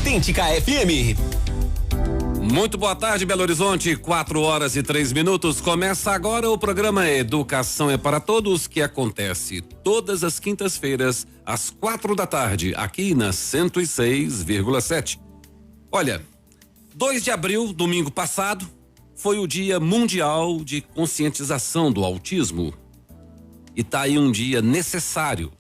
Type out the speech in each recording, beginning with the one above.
Autêntica FM. Muito boa tarde, Belo Horizonte, 4h03. Começa agora o programa Educação é para Todos, que acontece todas as quintas-feiras, às 4 da tarde, aqui na 106,7. Olha, 2 de abril, domingo passado, foi o Dia Mundial de Conscientização do Autismo. E tá aí um dia necessário,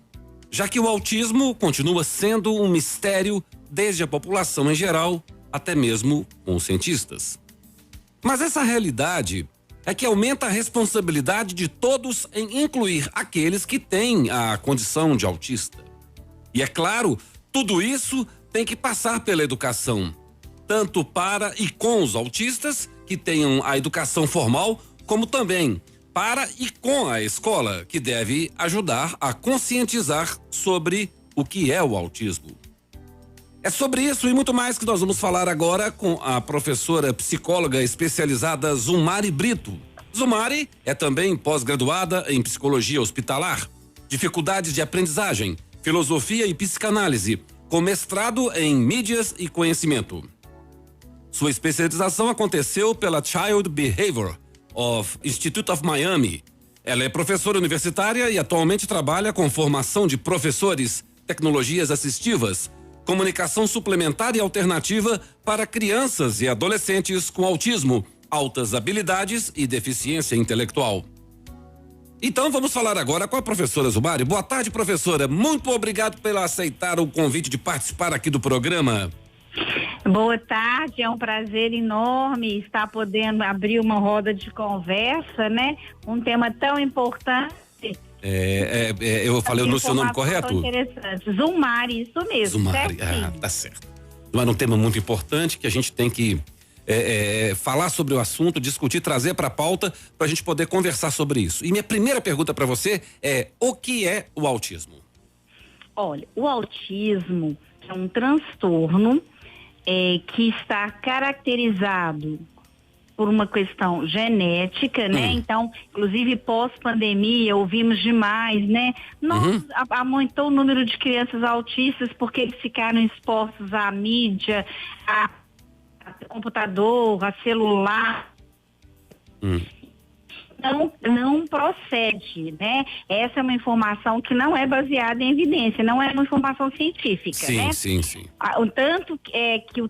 já que o autismo continua sendo um mistério desde a população em geral até mesmo com os cientistas. Mas essa realidade é que aumenta a responsabilidade de todos em incluir aqueles que têm a condição de autista. E é claro, tudo isso tem que passar pela educação, tanto para e com os autistas que tenham a educação formal, como também para e com a escola, que deve ajudar a conscientizar sobre o que é o autismo. É sobre isso e muito mais que nós vamos falar agora com a professora psicóloga especializada Zumari Brito. Zumari é também pós-graduada em psicologia hospitalar, dificuldades de aprendizagem, filosofia e psicanálise, com mestrado em mídias e conhecimento. Sua especialização aconteceu pela Child Behavior Institute of Miami. Ela é professora universitária e atualmente trabalha com formação de professores, tecnologias assistivas, comunicação suplementar e alternativa para crianças e adolescentes com autismo, altas habilidades e deficiência intelectual. Então vamos falar agora com a professora Zumari. Boa tarde, professora. Muito obrigado por aceitar o convite de participar aqui do programa. Boa tarde, é um prazer enorme estar podendo abrir uma roda de conversa, né? Um tema tão importante. Eu falei o seu nome correto? Interessante. Zumari, isso mesmo. Zumari, tá certo. Mas é um tema muito importante que a gente tem que falar sobre o assunto, discutir, trazer para a pauta para a gente poder conversar sobre isso. E minha primeira pergunta para você é: o que é o autismo? Olha, o autismo é um transtorno que está caracterizado por uma questão genética, né? Então, inclusive pós-pandemia, ouvimos demais, né? Aumentou o número de crianças autistas porque eles ficaram expostos à mídia, a computador, a celular. Não procede, né? Essa é uma informação que não é baseada em evidência, não é uma informação científica, né? Sim. Tanto é que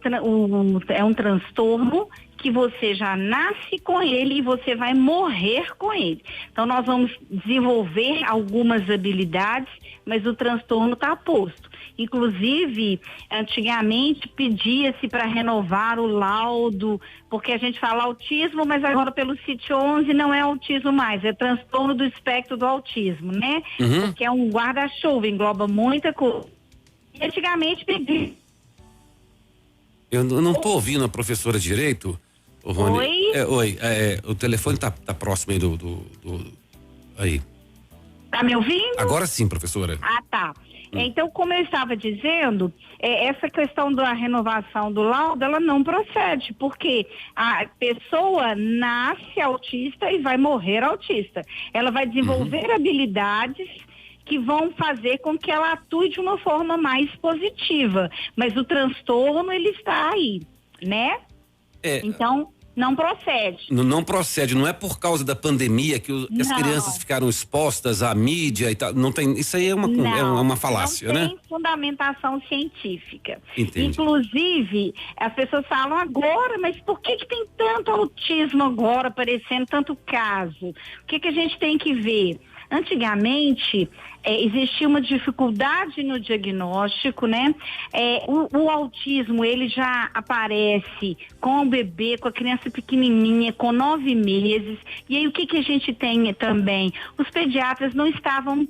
é um transtorno que você já nasce com ele e você vai morrer com ele. Então nós vamos desenvolver algumas habilidades, mas o transtorno está posto. Inclusive, antigamente pedia-se para renovar o laudo, porque a gente fala autismo, mas agora pelo CIT-11 não é autismo mais, é transtorno do espectro do autismo, né? Porque é um guarda-chuva, engloba muita coisa. E antigamente pedia. Eu não estou ouvindo a professora direito. Rony. Oi? O telefone tá próximo aí aí. Tá me ouvindo? Agora sim, professora. Ah, tá. Então, como eu estava dizendo, essa questão da renovação do laudo, ela não procede, porque a pessoa nasce autista e vai morrer autista. Ela vai desenvolver habilidades que vão fazer com que ela atue de uma forma mais positiva, mas o transtorno, ele está aí, né? Então, não procede. Não procede, não é por causa da pandemia que as crianças ficaram expostas à mídia e tal, não tem, isso aí é uma falácia, né? Não tem fundamentação científica. Entendi. Inclusive, as pessoas falam agora, mas por que tem tanto autismo agora, aparecendo tanto caso? O que a gente tem que ver? Antigamente, existia uma dificuldade no diagnóstico, né? O autismo, ele já aparece com o bebê, com a criança pequenininha, com 9 meses. E aí, o que a gente tem também? Os pediatras não estavam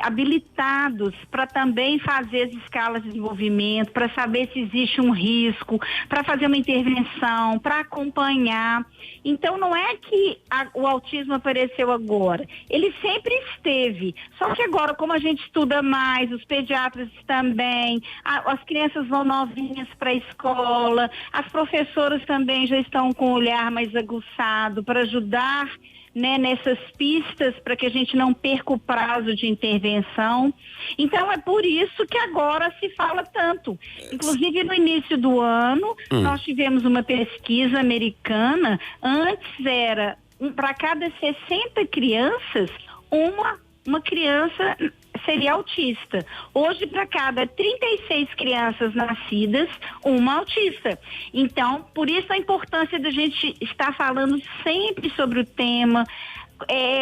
habilitados para também fazer as escalas de desenvolvimento, para saber se existe um risco, para fazer uma intervenção, para acompanhar. Então, não é que o autismo apareceu agora. Ele sempre esteve. Só que agora, como a gente estuda mais, os pediatras também, as crianças vão novinhas para a escola, as professoras também já estão com o olhar mais aguçado para ajudar, né, nessas pistas, para que a gente não perca o prazo de intervenção. intervenção. Então é por isso que agora se fala tanto. Inclusive no início do ano, nós tivemos uma pesquisa americana, antes era para cada 60 crianças, uma criança seria autista. Hoje, para cada 36 crianças nascidas, uma autista. Então, por isso a importância da gente estar falando sempre sobre o tema.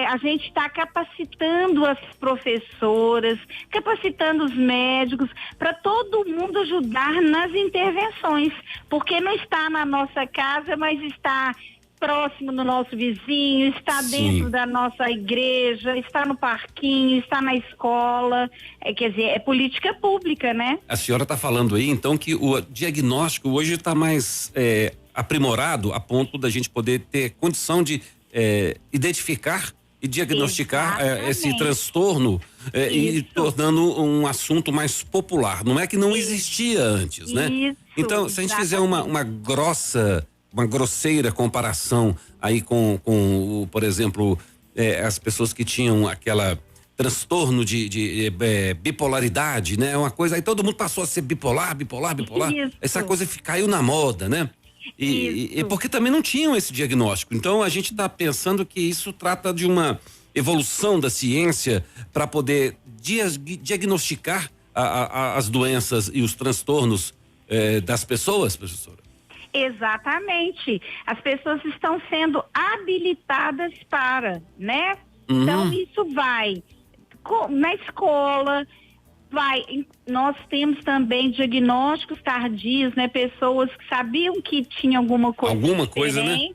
A gente está capacitando as professoras, capacitando os médicos, para todo mundo ajudar nas intervenções, porque não está na nossa casa, mas está próximo do nosso vizinho, está dentro da nossa igreja, está no parquinho, está na escola, quer dizer, é política pública, né? A senhora está falando aí, então, que o diagnóstico hoje está mais aprimorado a ponto da gente poder ter condição de identificar e diagnosticar esse transtorno e tornando um assunto mais popular. Não é que não existia antes, né? Então, se a gente fizer uma grosseira comparação aí com por exemplo, as pessoas que tinham aquela transtorno de bipolaridade, né? Uma coisa, aí todo mundo passou a ser bipolar. Isso. Essa coisa caiu na moda, né? E porque também não tinham esse diagnóstico. Então a gente está pensando que isso trata de uma evolução da ciência para poder diagnosticar as doenças e os transtornos das pessoas, professora. Exatamente. As pessoas estão sendo habilitadas para, né? Então isso vai na escola, nós temos também diagnósticos tardios, né? Pessoas que sabiam que tinha alguma coisa né?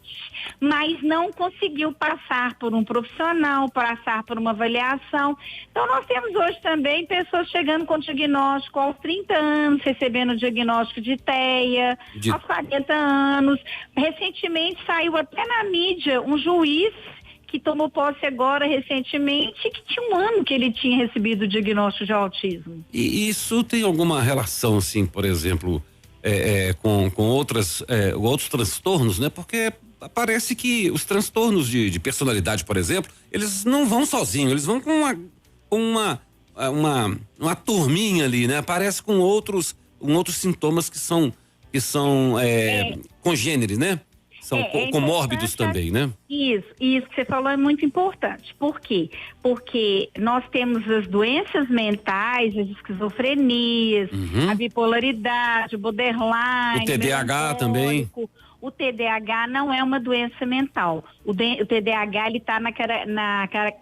Mas não conseguiu passar por um profissional, passar por uma avaliação. Então nós temos hoje também pessoas chegando com diagnóstico aos 30 anos, recebendo diagnóstico de TEA, aos 40 anos. Recentemente saiu até na mídia um juiz que tomou posse agora recentemente, que tinha um ano que ele tinha recebido o diagnóstico de autismo. E isso tem alguma relação, assim, por exemplo, com outros transtornos, né? Porque parece que os transtornos de personalidade, por exemplo, eles não vão sozinhos, eles vão com uma turminha ali, né? Parece com outros sintomas que são congêneres, né? São comórbidos também, né? Isso que você falou é muito importante. Por quê? Porque nós temos as doenças mentais, as esquizofrenias, a bipolaridade, o borderline, o TDAH também. O TDAH não é uma doença mental. O TDAH ele está na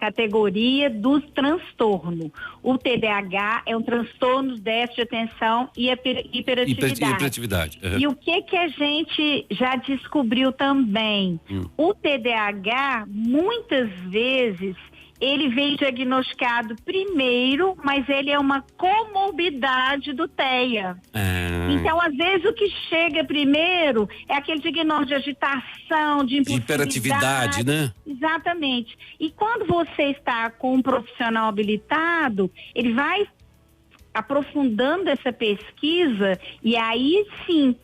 categoria do transtorno. O TDAH é um transtorno de déficit de atenção e hiperatividade. E o que a gente já descobriu também? O TDAH, muitas vezes, ele vem diagnosticado primeiro, mas ele é uma comorbidade do TEA. Então, às vezes, o que chega primeiro é aquele diagnóstico de agitação, de hiperatividade, né? Exatamente. E quando você está com um profissional habilitado, ele vai aprofundando essa pesquisa e aí sim,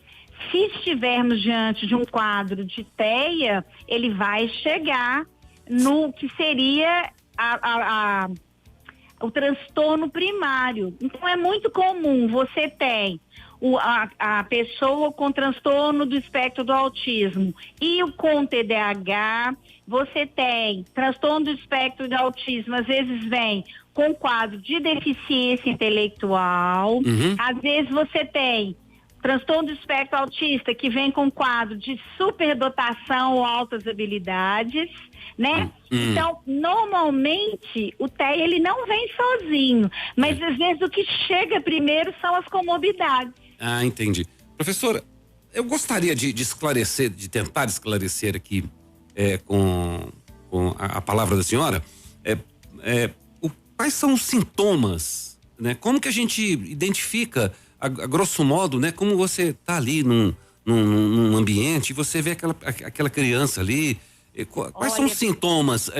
se estivermos diante de um quadro de TEA, ele vai chegar no que seria o transtorno primário. Então é muito comum, você tem a pessoa com transtorno do espectro do autismo e o com TDAH, você tem transtorno do espectro do autismo, às vezes vem com quadro de deficiência intelectual, às vezes você tem transtorno do espectro autista que vem com quadro de superdotação ou altas habilidades, né? Então, normalmente, o TEA, ele não vem sozinho, mas às vezes o que chega primeiro são as comorbidades. Ah, entendi. Professora, eu gostaria de esclarecer, de tentar esclarecer aqui com a palavra da senhora, quais são os sintomas, né? Como que a gente identifica, a grosso modo, né? Como você tá ali num ambiente e você vê aquela criança ali, Quais são os sintomas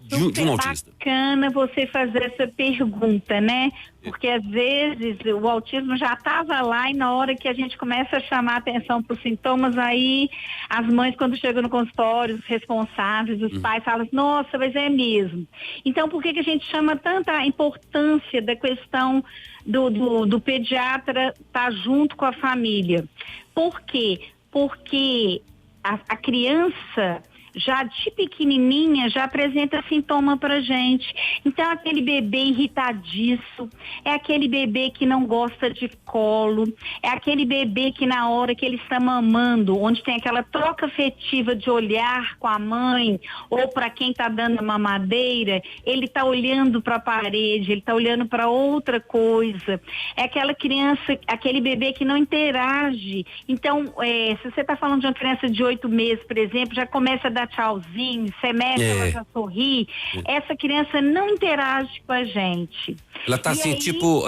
de um autista? Bacana você fazer essa pergunta, né? Porque às vezes o autismo já estava lá e na hora que a gente começa a chamar atenção para os sintomas, aí as mães, quando chegam no consultório, os responsáveis, os pais falam, nossa, mas é mesmo. Então, por que a gente chama tanta importância da questão do pediatra estar junto com a família? Por quê? Porque a criança já de pequenininha já apresenta sintoma pra gente. Então, aquele bebê irritadiço, é aquele bebê que não gosta de colo, é aquele bebê que na hora que ele está mamando, onde tem aquela troca afetiva de olhar com a mãe ou para quem está dando a mamadeira, ele está olhando para a parede, ele está olhando para outra coisa. É aquela criança, aquele bebê que não interage. Então, se você está falando de uma criança de 8 meses, por exemplo, já começa a dar tchauzinho, você mexe, ela já sorri. Essa criança não interage com a gente. Ela está assim, aí, tipo,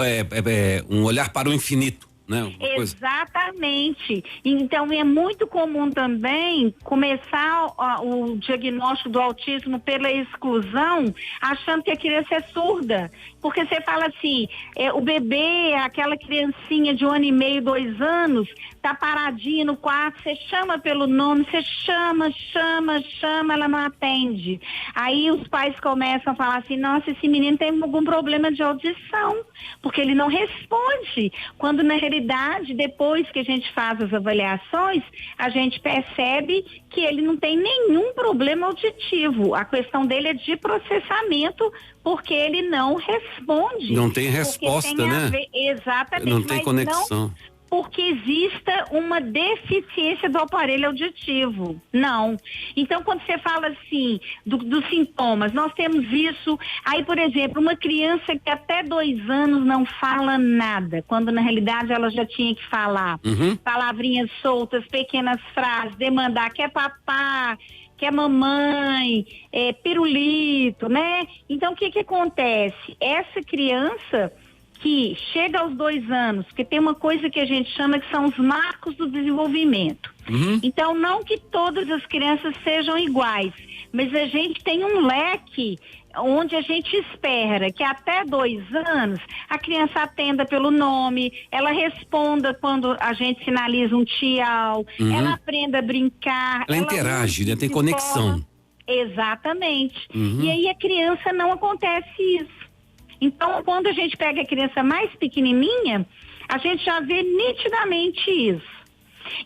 um olhar para o infinito, né? Exatamente. Então é muito comum também começar o diagnóstico do autismo pela exclusão, achando que a criança é surda. Porque você fala assim, o bebê, aquela criancinha de 1 ano e meio, 2 anos, tá paradinha no quarto, você chama pelo nome, você chama, ela não atende. Aí os pais começam a falar assim, nossa, esse menino tem algum problema de audição, porque ele não responde. Quando na realidade, depois que a gente faz as avaliações, a gente percebe que ele não tem nenhum problema auditivo. A questão dele é de processamento, porque ele não responde. Não tem resposta, né? Exatamente. Não tem conexão. Não porque exista uma deficiência do aparelho auditivo. Não. Então, quando você fala assim, dos sintomas, nós temos isso. Aí, por exemplo, uma criança que até 2 anos não fala nada, quando na realidade ela já tinha que falar. Palavrinhas soltas, pequenas frases, demandar, quer papá, quer mamãe, pirulito, né? Então, o que acontece? Essa criança que chega aos 2 anos, porque tem uma coisa que a gente chama que são os marcos do desenvolvimento. Então, não que todas as crianças sejam iguais, mas a gente tem um leque onde a gente espera que até 2 anos a criança atenda pelo nome, ela responda quando a gente sinaliza um tchau, ela aprenda a brincar. Ela interage, né? Tem conexão. Exatamente. E aí a criança não acontece isso. Então, quando a gente pega a criança mais pequenininha, a gente já vê nitidamente isso.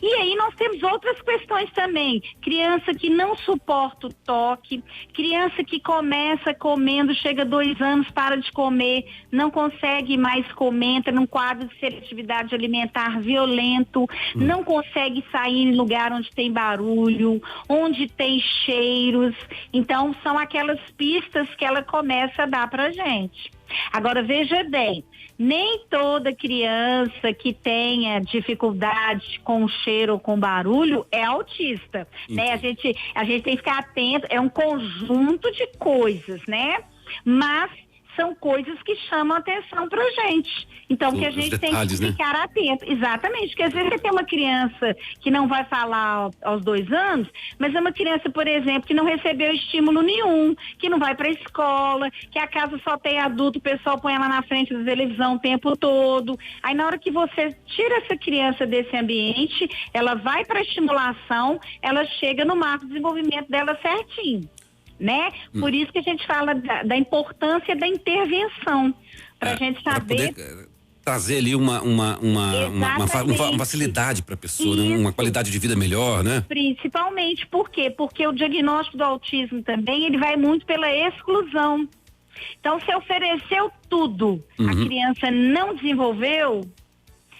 E aí nós temos outras questões também. Criança que não suporta o toque, criança que começa comendo, chega a 2 anos, para de comer, não consegue mais comer, entra num quadro de seletividade alimentar violento, não consegue sair em lugar onde tem barulho, onde tem cheiros. Então, são aquelas pistas que ela começa a dar pra gente. Agora, veja bem, nem toda criança que tenha dificuldade com cheiro ou com barulho é autista, né? A gente tem que ficar atento, é um conjunto de coisas, né? Mas são coisas que chamam atenção pra gente. Então, que a gente detalhes, tem que ficar atento. Exatamente, porque às vezes você tem uma criança que não vai falar aos 2 anos, mas é uma criança, por exemplo, que não recebeu estímulo nenhum, que não vai pra escola, que a casa só tem adulto, o pessoal põe ela na frente da televisão o tempo todo. Aí na hora que você tira essa criança desse ambiente, ela vai pra estimulação, ela chega no marco de desenvolvimento dela certinho. Né? Por isso que a gente fala da importância da intervenção, para a gente saber trazer ali uma facilidade para a pessoa, né? Uma qualidade de vida melhor, né? Principalmente, por quê? Porque o diagnóstico do autismo também, ele vai muito pela exclusão. Então, se ofereceu tudo, a criança não desenvolveu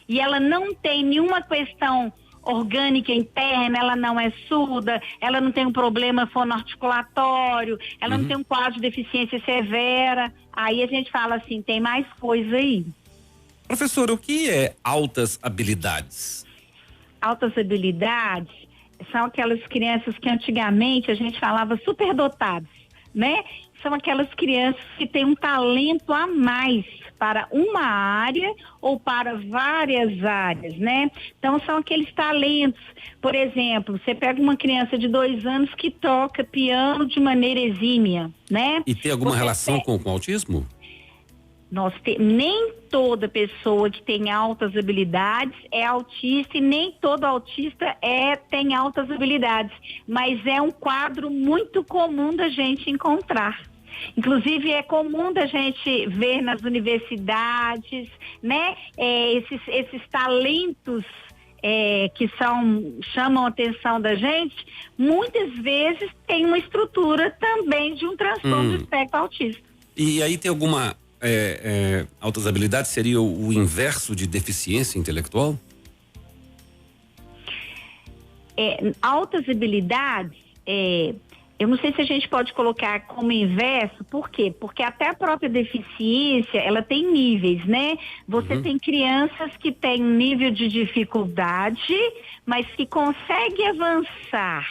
e ela não tem nenhuma questão orgânica interna, ela não é surda, ela não tem um problema fonoarticulatório, ela não tem um quadro de deficiência severa, aí a gente fala assim, tem mais coisa aí. Professora, o que é altas habilidades? Altas habilidades são aquelas crianças que antigamente a gente falava superdotadas, né? São aquelas crianças que têm um talento a mais para uma área ou para várias áreas, né? Então são aqueles talentos. Por exemplo, você pega uma criança de 2 anos que toca piano de maneira exímia, né? E tem alguma relação com o autismo? Nem toda pessoa que tem altas habilidades é autista e nem todo autista tem altas habilidades, mas é um quadro muito comum da gente encontrar. Inclusive é comum da gente ver nas universidades, né? Esses talentos que chamam a atenção da gente, muitas vezes tem uma estrutura também de um transtorno do espectro autista. E aí tem alguma altas habilidades seria o inverso de deficiência intelectual? Altas habilidades, eu não sei se a gente pode colocar como inverso, por quê? Porque até a própria deficiência, ela tem níveis, né? Você tem crianças que têm um nível de dificuldade, mas que conseguem avançar.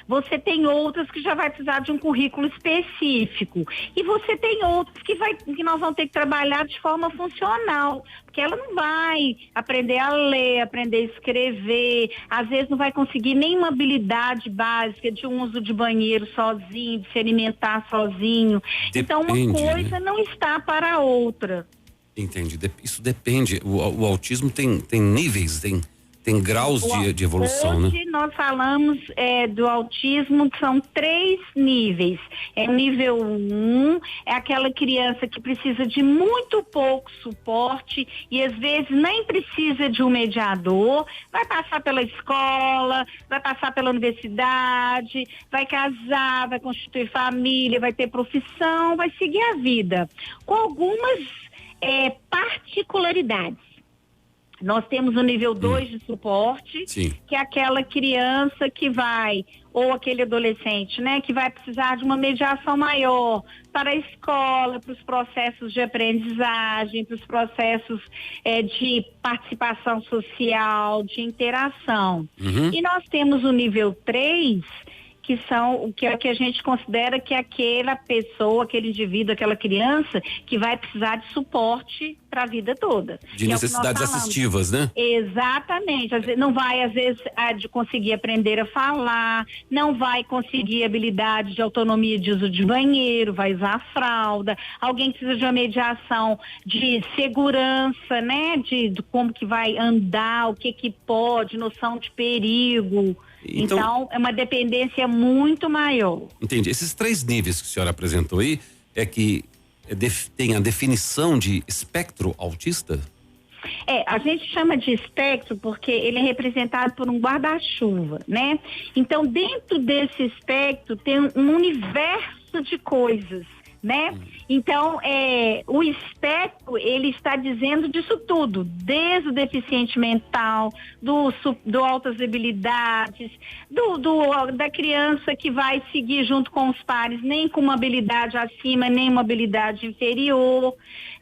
Você tem outras que já vai precisar de um currículo específico. E você tem outras que nós vamos ter que trabalhar de forma funcional. Porque ela não vai aprender a ler, aprender a escrever. Às vezes não vai conseguir nenhuma habilidade básica de um uso de banheiro sozinho, de se alimentar sozinho. Então uma coisa não está para a outra. Entendi. Isso depende. O autismo tem níveis, tem graus de evolução, hoje, né? Nós falamos do autismo, são 3 níveis. Nível 1 é aquela criança que precisa de muito pouco suporte e às vezes nem precisa de um mediador, vai passar pela escola, vai passar pela universidade, vai casar, vai constituir família, vai ter profissão, vai seguir a vida. Com algumas particularidades. Nós temos o nível 2 de suporte, Sim. Que é aquela criança que ou aquele adolescente, né, que vai precisar de uma mediação maior para a escola, para os processos de aprendizagem, para os processos de participação social, de interação. E nós temos o nível 3, que é o que a gente considera que é aquela pessoa, aquele indivíduo, aquela criança que vai precisar de suporte para a vida toda. De necessidades assistivas, né? Exatamente. Não vai, às vezes, conseguir aprender a falar, não vai conseguir habilidade de autonomia de uso de banheiro, vai usar a fralda. Alguém precisa de uma mediação de segurança, né? De como que vai andar, o que pode, noção de perigo. Então, é uma dependência muito maior. Entendi. Esses 3 níveis que a senhora apresentou aí, que tem a definição de espectro autista? A gente chama de espectro porque ele é representado por um guarda-chuva, né? Então, dentro desse espectro tem um universo de coisas, né? Então, o espectro, ele está dizendo disso tudo, desde o deficiente mental, do altas habilidades, da criança que vai seguir junto com os pares, nem com uma habilidade acima, nem uma habilidade inferior,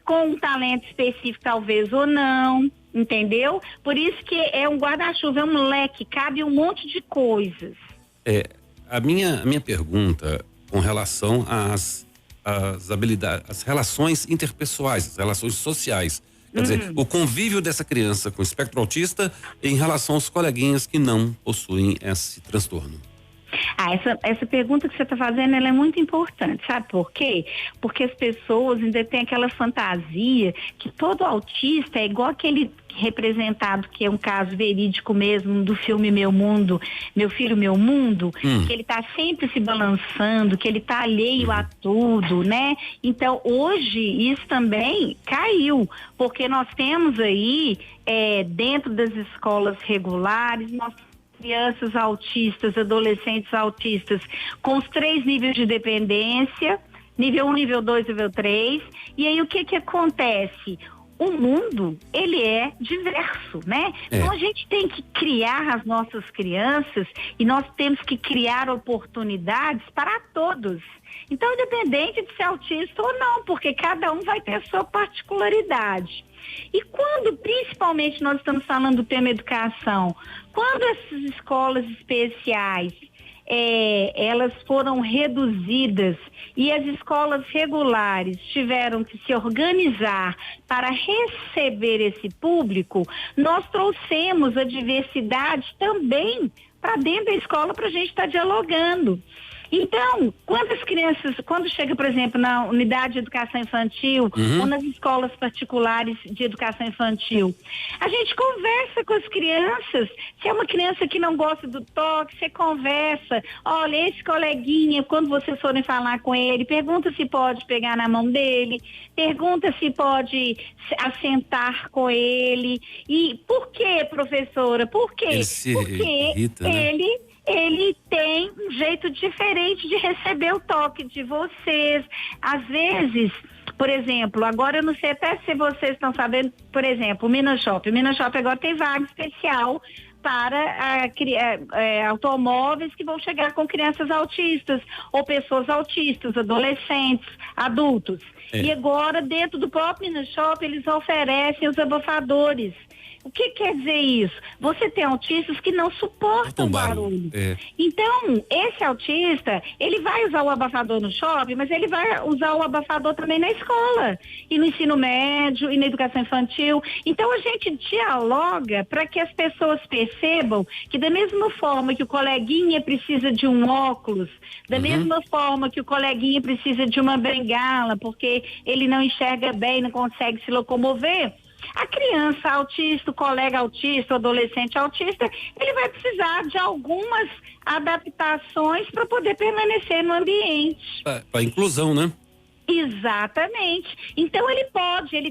com um talento específico talvez ou não, entendeu? Por isso que é um guarda-chuva, é um leque, cabe um monte de coisas. A minha pergunta com relação às habilidades, as relações interpessoais, as relações sociais. Quer dizer, o convívio dessa criança com espectro autista em relação aos coleguinhas que não possuem esse transtorno. Essa pergunta que você está fazendo, ela é muito importante, sabe por quê? Porque as pessoas ainda têm aquela fantasia que todo autista é igual aquele representado, que é um caso verídico mesmo do filme Meu Mundo, Meu Filho, Meu Mundo, que ele está sempre se balançando, que ele está alheio a tudo, né? Então, hoje, isso também caiu, porque nós temos aí, dentro das escolas regulares, nós crianças autistas, adolescentes autistas, com os 3 níveis de dependência, nível 1, nível 2, nível 3, e aí o que acontece? O mundo, ele é diverso, né? Então a gente tem que criar as nossas crianças e nós temos que criar oportunidades para todos. Então, independente de ser autista ou não, porque cada um vai ter a sua particularidade. E quando, principalmente, nós estamos falando do tema educação, quando essas escolas especiais elas foram reduzidas e as escolas regulares tiveram que se organizar para receber esse público, nós trouxemos a diversidade também para dentro da escola para a gente estar dialogando. Então, quando chega, por exemplo, na unidade de educação infantil ou nas escolas particulares de educação infantil, a gente conversa com as crianças. Se é uma criança que não gosta do toque, você conversa. Olha, esse coleguinha, quando vocês forem falar com ele, pergunta se pode pegar na mão dele, pergunta se pode assentar com ele. E por quê, professora? Por quê? Porque irrita, né? ele tem um jeito diferente de receber o toque de vocês. Às vezes, por exemplo, agora eu não sei até se vocês estão sabendo, por exemplo, o Minas Shop. O Minas Shop agora tem vaga especial para automóveis que vão chegar com crianças autistas ou pessoas autistas, adolescentes, adultos. E agora, dentro do próprio Minas Shop, eles oferecem os abafadores. O que quer dizer isso? Você tem autistas que não suportam barulho. Então, esse autista, ele vai usar o abafador no shopping, mas ele vai usar o abafador também na escola, e no ensino médio, e na educação infantil. Então, a gente dialoga para que as pessoas percebam que da mesma forma que o coleguinha precisa de um óculos, da mesma forma que o coleguinha precisa de uma bengala, porque ele não enxerga bem, não consegue se locomover, a criança autista, o colega autista, o adolescente autista, ele vai precisar de algumas adaptações para poder permanecer no ambiente. Para inclusão, né? Exatamente. Então ele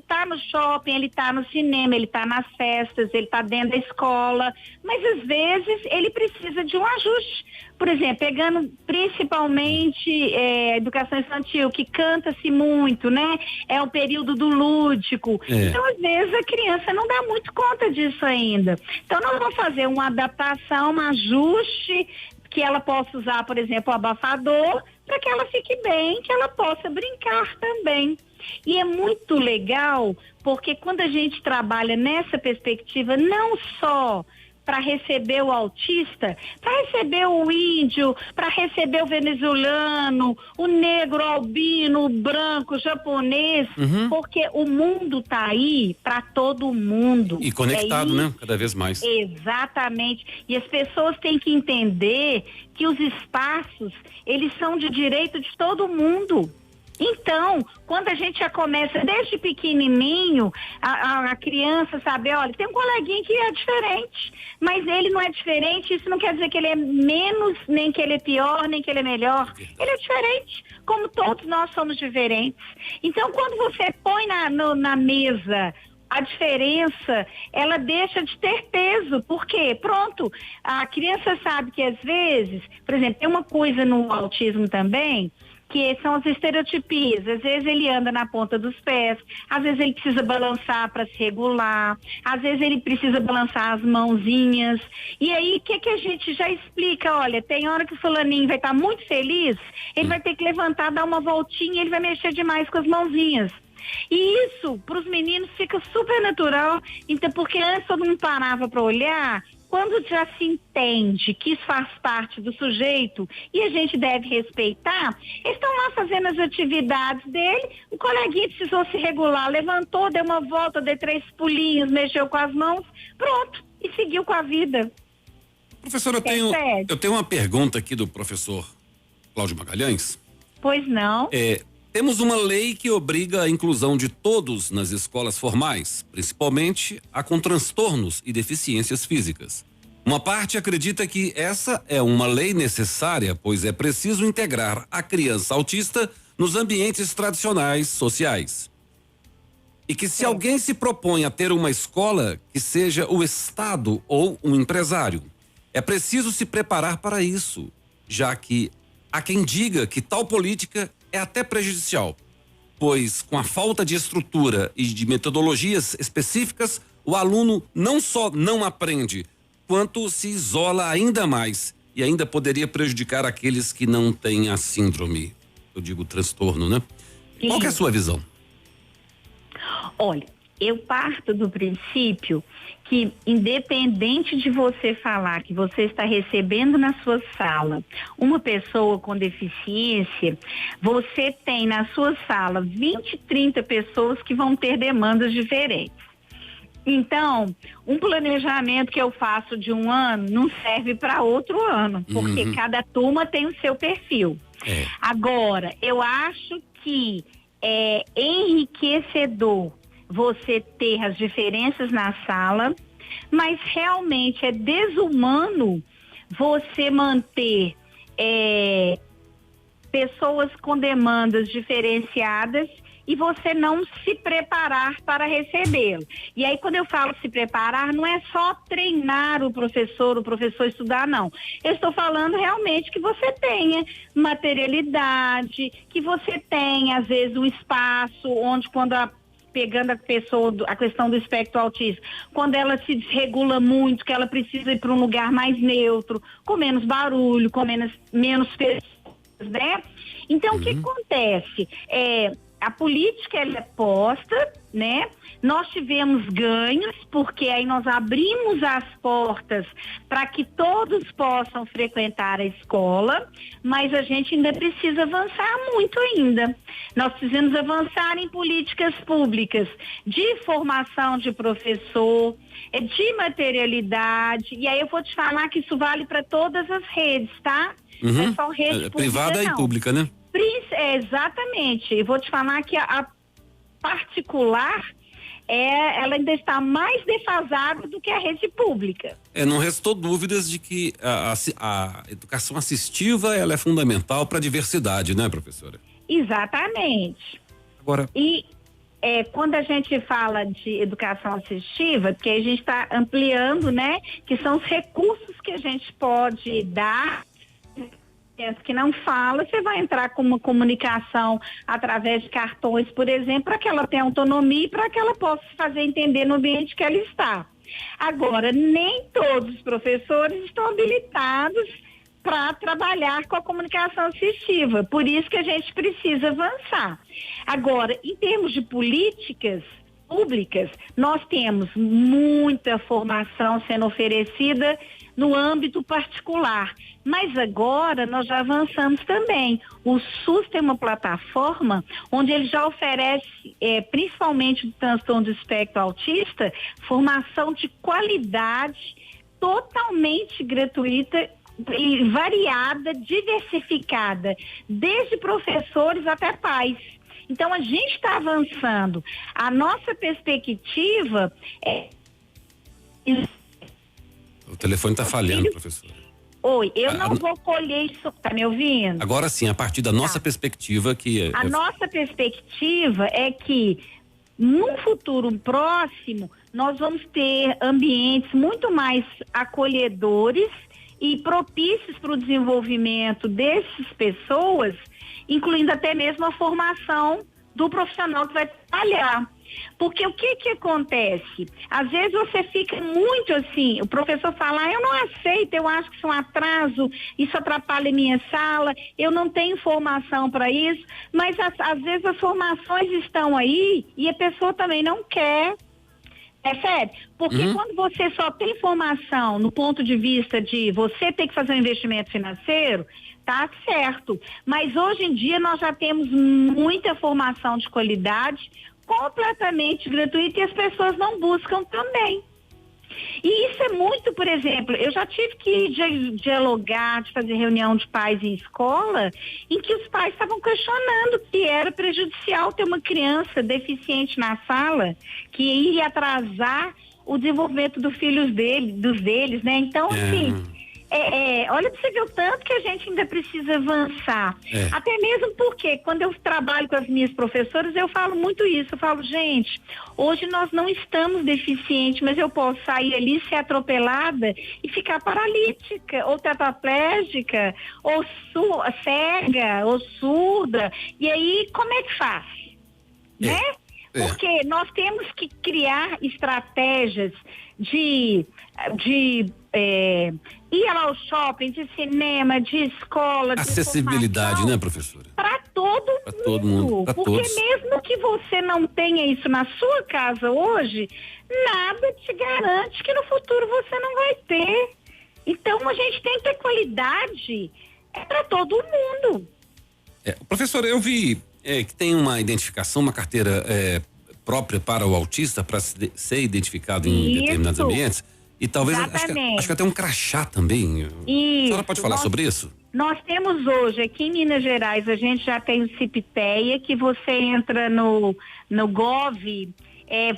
tá no shopping, ele tá no cinema, ele tá nas festas, ele tá dentro da escola, mas às vezes ele precisa de um ajuste. Por exemplo, pegando principalmente educação infantil, que canta-se muito, né? É o período do lúdico. Então, às vezes, a criança não dá muito conta disso ainda. Então, nós vamos fazer uma adaptação, um ajuste, que ela possa usar, por exemplo, o abafador, para que ela fique bem, que ela possa brincar também. E é muito legal, porque quando a gente trabalha nessa perspectiva, não só para receber o autista, para receber o índio, para receber o venezuelano, o negro, o albino, o branco, o japonês, porque o mundo tá aí para todo mundo. E conectado, né? Cada vez mais. Exatamente. E as pessoas têm que entender que os espaços, eles são de direito de todo mundo. Então, quando a gente já começa desde pequenininho, a criança saber, olha, tem um coleguinha que é diferente, mas ele não é diferente, isso não quer dizer que ele é menos, nem que ele é pior, nem que ele é melhor. Ele é diferente, como todos nós somos diferentes. Então, quando você põe na mesa a diferença, ela deixa de ter peso, porque, pronto, a criança sabe que às vezes, por exemplo, tem uma coisa no autismo também, que são as estereotipias. Às vezes ele anda na ponta dos pés, às vezes ele precisa balançar para se regular, às vezes ele precisa balançar as mãozinhas. E aí, o que a gente já explica? Olha, tem hora que o fulaninho vai estar muito feliz, ele vai ter que levantar, dar uma voltinha, ele vai mexer demais com as mãozinhas. E isso, para os meninos, fica super natural. Então, porque antes todo mundo parava para olhar. Quando já se entende que isso faz parte do sujeito e a gente deve respeitar, eles estão lá fazendo as atividades dele, o coleguinha precisou se regular, levantou, deu uma volta, deu 3 pulinhos, mexeu com as mãos, pronto, e seguiu com a vida. Professor, eu tenho uma pergunta aqui do professor Cláudio Magalhães. Pois não. Temos uma lei que obriga a inclusão de todos nas escolas formais, principalmente a com transtornos e deficiências físicas. Uma parte acredita que essa é uma lei necessária, pois é preciso integrar a criança autista nos ambientes tradicionais sociais. E que se alguém se propõe a ter uma escola, que seja o Estado ou um empresário, é preciso se preparar para isso, já que há quem diga que tal política é até prejudicial, pois com a falta de estrutura e de metodologias específicas, o aluno não só não aprende, quanto se isola ainda mais e ainda poderia prejudicar aqueles que não têm a síndrome, eu digo transtorno, né? Qual que é a sua visão? Olha, eu parto do princípio que, independente de você falar que você está recebendo na sua sala uma pessoa com deficiência, você tem na sua sala 20, 30 pessoas que vão ter demandas diferentes. Então, um planejamento que eu faço de um ano não serve para outro ano, porque cada turma tem o seu perfil. Agora, eu acho que é enriquecedor você ter as diferenças na sala, mas realmente é desumano você manter pessoas com demandas diferenciadas e você não se preparar para recebê-lo. E aí, quando eu falo se preparar, não é só treinar o professor estudar, não. Eu estou falando realmente que você tenha materialidade, que você tenha, às vezes, um espaço onde, pegando a questão do espectro autista, quando ela se desregula muito, que ela precisa ir para um lugar mais neutro, com menos barulho, com menos pessoas, né? Então, o que acontece? A política ela é posta, né? Nós tivemos ganhos, porque aí nós abrimos as portas para que todos possam frequentar a escola, mas a gente ainda precisa avançar muito ainda. Nós precisamos avançar em políticas públicas de formação de professor, de materialidade, e aí eu vou te falar que isso vale para todas as redes, tá? Não é só rede pública, privada não. E pública, né? Exatamente. Eu vou te falar que a particular, ela ainda está mais defasada do que a rede pública. Não restou dúvidas de que a educação assistiva ela é fundamental para a diversidade, né, professora? Exatamente. Agora... E quando a gente fala de educação assistiva, porque a gente está ampliando, né, que são os recursos que a gente pode dar. Que não fala, você vai entrar com uma comunicação através de cartões, por exemplo, para que ela tenha autonomia e para que ela possa fazer entender no ambiente que ela está. Agora, nem todos os professores estão habilitados para trabalhar com a comunicação assistiva, por isso que a gente precisa avançar. Agora, em termos de políticas públicas, nós temos muita formação sendo oferecida no âmbito particular, mas agora nós já avançamos também. O SUS tem uma plataforma onde ele já oferece, principalmente do transtorno do espectro autista, formação de qualidade totalmente gratuita e variada, diversificada, desde professores até pais. Então a gente está avançando. A nossa perspectiva O telefone está falhando, professora. Oi, eu não vou colher isso, tá me ouvindo? Agora sim, a partir da nossa perspectiva que... A nossa perspectiva é que no futuro próximo nós vamos ter ambientes muito mais acolhedores e propícios para o desenvolvimento dessas pessoas, incluindo até mesmo a formação do profissional que vai trabalhar. Porque o que acontece? Às vezes você fica muito assim, o professor fala, eu não aceito, eu acho que isso é um atraso, isso atrapalha a minha sala, eu não tenho formação para isso, mas às vezes as formações estão aí e a pessoa também não quer. Percebe? Porque quando você só tem formação no ponto de vista de você ter que fazer um investimento financeiro, tá certo. Mas hoje em dia nós já temos muita formação de qualidade, completamente gratuita, e as pessoas não buscam também. E isso é muito, por exemplo, eu já tive que dialogar, de fazer reunião de pais em escola, em que os pais estavam questionando que era prejudicial ter uma criança deficiente na sala, que ia atrasar o desenvolvimento dos filhos deles, né? Então, assim, olha pra você ver o tanto que a gente ainda precisa avançar. Até mesmo porque quando eu trabalho com as minhas professoras, eu falo muito isso. Eu falo, gente, hoje nós não estamos deficientes, mas eu posso sair ali, ser atropelada e ficar paralítica, ou tetraplégica, ou cega, ou surda. E aí, como é que faz? Né? Porque nós temos que criar estratégias de ir lá ao shopping, de cinema, de escola, acessibilidade, né, professora? Para todo mundo. Pra porque todos. mesmo que você não tenha isso na sua casa hoje, nada te garante que no futuro você não vai ter. Então a gente tem que ter qualidade para todo mundo. Professor, eu vi que tem uma identificação, uma carteira própria para o autista, para ser identificado em determinados ambientes. E talvez, acho que até um crachá também. Isso. A senhora pode falar sobre isso? Nós temos hoje, aqui em Minas Gerais, a gente já tem o CIPTEA, que você entra no Gov,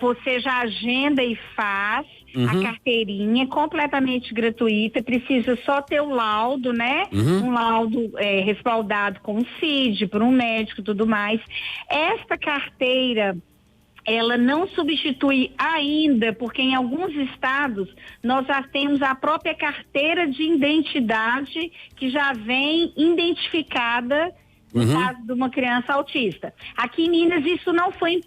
você já agenda e faz a carteirinha, completamente gratuita, precisa só ter o laudo, né? Um laudo respaldado com o CID, por um médico e tudo mais. Esta carteira, ela não substitui ainda, porque em alguns estados nós já temos a própria carteira de identidade que já vem identificada no caso de uma criança autista. Aqui em Minas isso não foi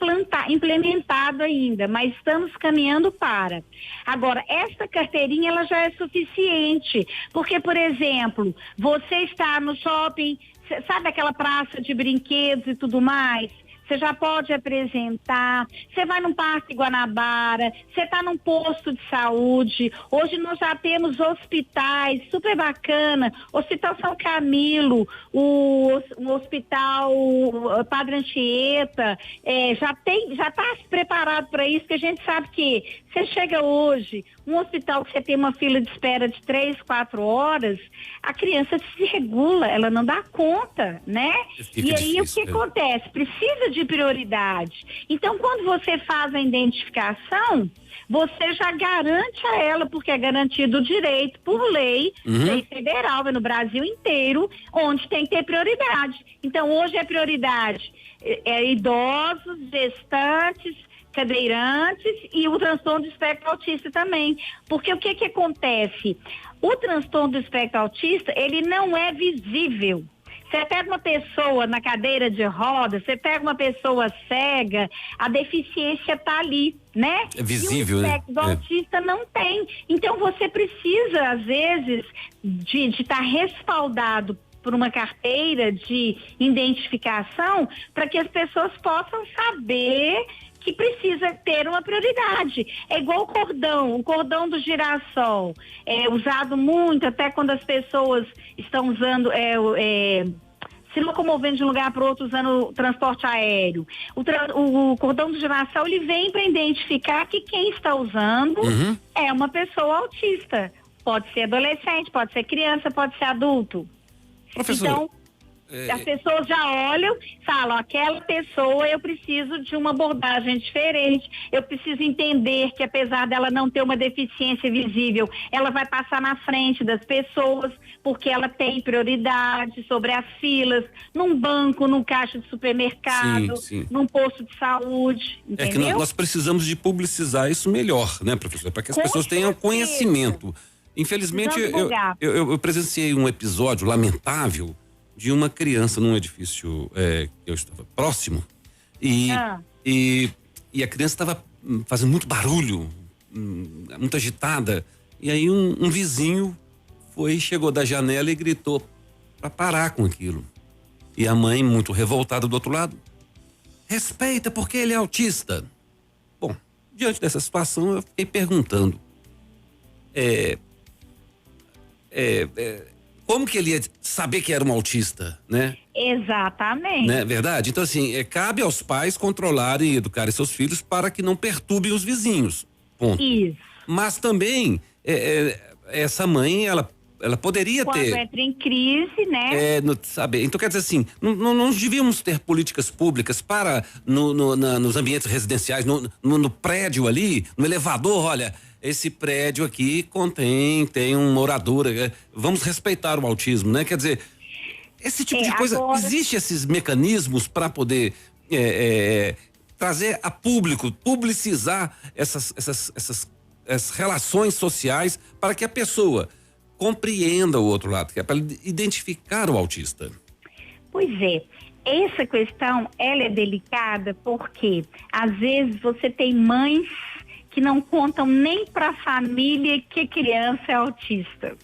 implementado ainda, mas estamos caminhando para. Agora, essa carteirinha ela já é suficiente, porque, por exemplo, você está no shopping, sabe aquela praça de brinquedos e tudo mais? Você já pode apresentar, você vai num Parque Guanabara, você está num posto de saúde. Hoje nós já temos hospitais, super bacana, Hospital São Camilo, o Hospital Padre Anchieta, já está preparado para isso, que a gente sabe que você chega hoje, um hospital que você tem uma fila de espera de 3, 4 horas, a criança se regula, ela não dá conta, né? E aí o que acontece? Precisa de prioridade. Então, quando você faz a identificação, você já garante a ela, porque é garantido o direito por lei federal, no Brasil inteiro, onde tem que ter prioridade. Então, hoje é prioridade idosos, gestantes, cadeirantes e o transtorno do espectro autista também. Porque o que acontece? O transtorno do espectro autista, ele não é visível. Você pega uma pessoa na cadeira de rodas, você pega uma pessoa cega, a deficiência está ali, né? É visível, né? E o espectro autista não tem. Então você precisa, às vezes, de estar respaldado por uma carteira de identificação para que as pessoas possam saber que precisa ter uma prioridade. É igual o cordão do girassol, é usado muito, até quando as pessoas estão usando, se locomovendo de um lugar para outro usando o transporte aéreo. O cordão do girassol, ele vem para identificar que quem está usando é uma pessoa autista. Pode ser adolescente, pode ser criança, pode ser adulto. Professor, então, as pessoas já olham, falam, aquela pessoa eu preciso de uma abordagem diferente, eu preciso entender que apesar dela não ter uma deficiência visível, ela vai passar na frente das pessoas, porque ela tem prioridade sobre as filas, num banco, num caixa de supermercado, num posto de saúde, entendeu? É que nós precisamos de publicizar isso melhor, né, professor? Para que as pessoas tenham conhecimento. Infelizmente, eu presenciei um episódio lamentável de uma criança num edifício que eu estava próximo e a criança estava fazendo muito barulho, muito agitada, e aí um vizinho chegou da janela e gritou para parar com aquilo, e a mãe, muito revoltada do outro lado: respeita porque ele é autista. Bom, diante dessa situação eu fiquei perguntando como que ele ia saber que era um autista, né? Exatamente. Né? Verdade? Então, assim, cabe aos pais controlarem e educarem seus filhos para que não perturbem os vizinhos. Ponto. Isso. Mas também, essa mãe, ela poderia Quando entra em crise, né? Saber. Então, quer dizer assim, não devíamos ter políticas públicas para, nos ambientes residenciais, no prédio ali, no elevador, olha, esse prédio aqui tem um morador, vamos respeitar o autismo, né? Quer dizer, esse tipo de coisa, existe esses mecanismos para poder trazer a público, publicizar essas relações sociais para que a pessoa compreenda o outro lado, que é para identificar o autista. Pois é, essa questão, ela é delicada porque às vezes você tem mães que não contam nem para a família que a criança é autista.